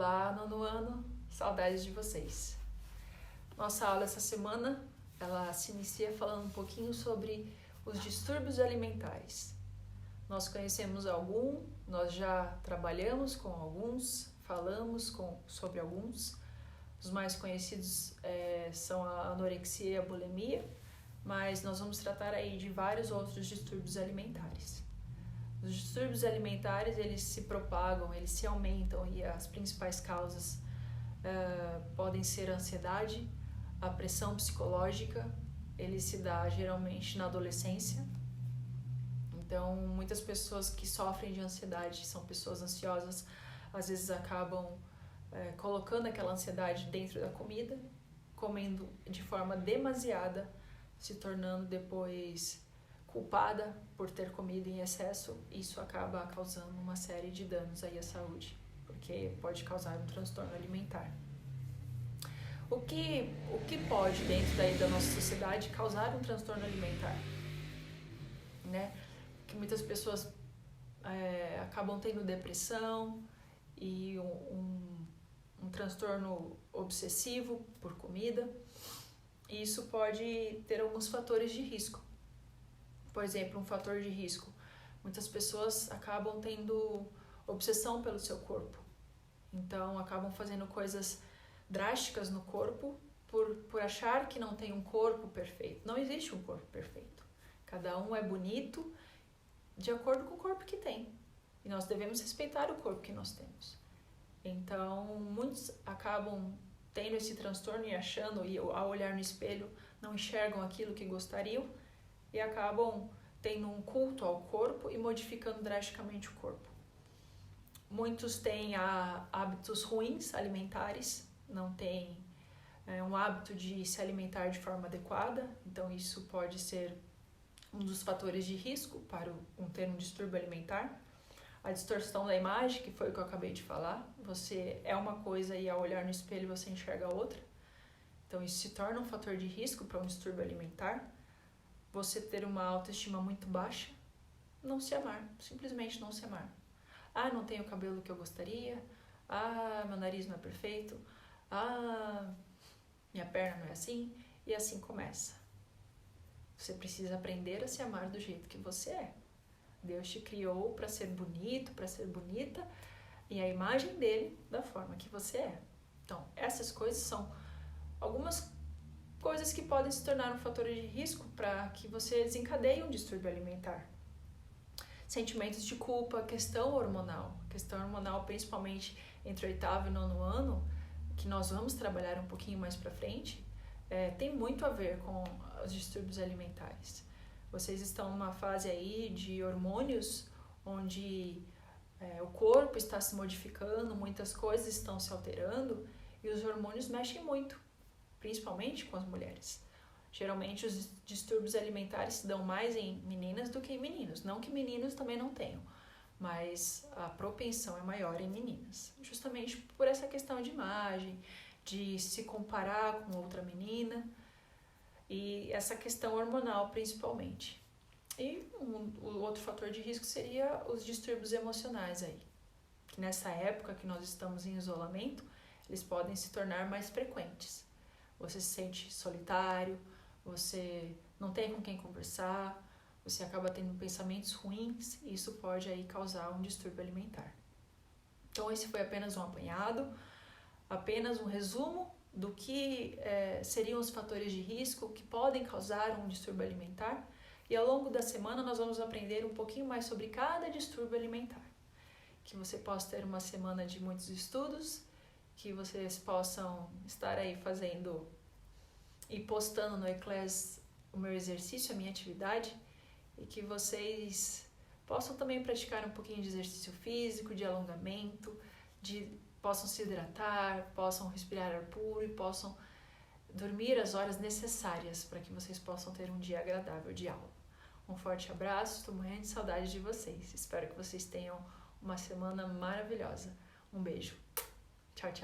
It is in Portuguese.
Olá, nono ano, saudades de vocês. Nossa aula essa semana, ela se inicia falando um pouquinho sobre os distúrbios alimentares. Nós conhecemos nós já trabalhamos com alguns, falamos sobre alguns. Os mais conhecidos são a anorexia e a bulimia, mas nós vamos tratar aí de vários outros distúrbios alimentares. Os distúrbios alimentares, eles se propagam, eles se aumentam e as principais causas podem ser a ansiedade, a pressão psicológica, ele se dá geralmente na adolescência. Então, muitas pessoas que sofrem de ansiedade, são pessoas ansiosas, às vezes acabam colocando aquela ansiedade dentro da comida, comendo de forma demasiada, se tornando depois culpada por ter comido em excesso. Isso acaba causando uma série de danos aí à saúde, porque pode causar um transtorno alimentar. O que pode, dentro daí da nossa sociedade, causar um transtorno alimentar? Né? Que muitas pessoas acabam tendo depressão e um transtorno obsessivo por comida. E isso pode ter alguns fatores de risco. Por exemplo, um fator de risco. Muitas pessoas acabam tendo obsessão pelo seu corpo. Então, acabam fazendo coisas drásticas no corpo por achar que não tem um corpo perfeito. Não existe um corpo perfeito. Cada um é bonito de acordo com o corpo que tem. E nós devemos respeitar o corpo que nós temos. Então, muitos acabam tendo esse transtorno e achando, e ao olhar no espelho, não enxergam aquilo que gostariam e acabam tendo um culto ao corpo e modificando drasticamente o corpo. Muitos têm hábitos ruins alimentares, não têm um hábito de se alimentar de forma adequada, então isso pode ser um dos fatores de risco para ter um distúrbio alimentar. A distorção da imagem, que foi o que eu acabei de falar, você é uma coisa e ao olhar no espelho você enxerga outra, então isso se torna um fator de risco para um distúrbio alimentar. Você ter uma autoestima muito baixa, não se amar, simplesmente não se amar. Não tenho o cabelo que eu gostaria, meu nariz não é perfeito, minha perna não é assim, e assim começa. Você precisa aprender a se amar do jeito que você é. Deus te criou para ser bonito, para ser bonita, e a imagem dele da forma que você é. Então, essas coisas são algumas coisas que podem se tornar um fator de risco para que você desencadeie um distúrbio alimentar. Sentimentos de culpa, questão hormonal. Questão hormonal, principalmente entre o 8º e 9º ano, que nós vamos trabalhar um pouquinho mais para frente, tem muito a ver com os distúrbios alimentares. Vocês estão numa fase aí de hormônios, onde o corpo está se modificando, muitas coisas estão se alterando, e os hormônios mexem muito, principalmente com as mulheres. Geralmente os distúrbios alimentares se dão mais em meninas do que em meninos. Não que meninos também não tenham, mas a propensão é maior em meninas. Justamente por essa questão de imagem, de se comparar com outra menina e essa questão hormonal principalmente. E o outro fator de risco seria os distúrbios emocionais aí. Que nessa época que nós estamos em isolamento, eles podem se tornar mais frequentes. Você se sente solitário, você não tem com quem conversar, você acaba tendo pensamentos ruins e isso pode aí causar um distúrbio alimentar. Então esse foi apenas um apanhado, apenas um resumo do que seriam os fatores de risco que podem causar um distúrbio alimentar, e ao longo da semana nós vamos aprender um pouquinho mais sobre cada distúrbio alimentar. Que você possa ter uma semana de muitos estudos, que vocês possam estar aí fazendo e postando no Eclass o meu exercício, a minha atividade, e que vocês possam também praticar um pouquinho de exercício físico, de alongamento, possam se hidratar, possam respirar ar puro e possam dormir as horas necessárias para que vocês possam ter um dia agradável de aula. Um forte abraço, estou morrendo de saudade de vocês. Espero que vocês tenham uma semana maravilhosa. Um beijo. Tchau, tchau.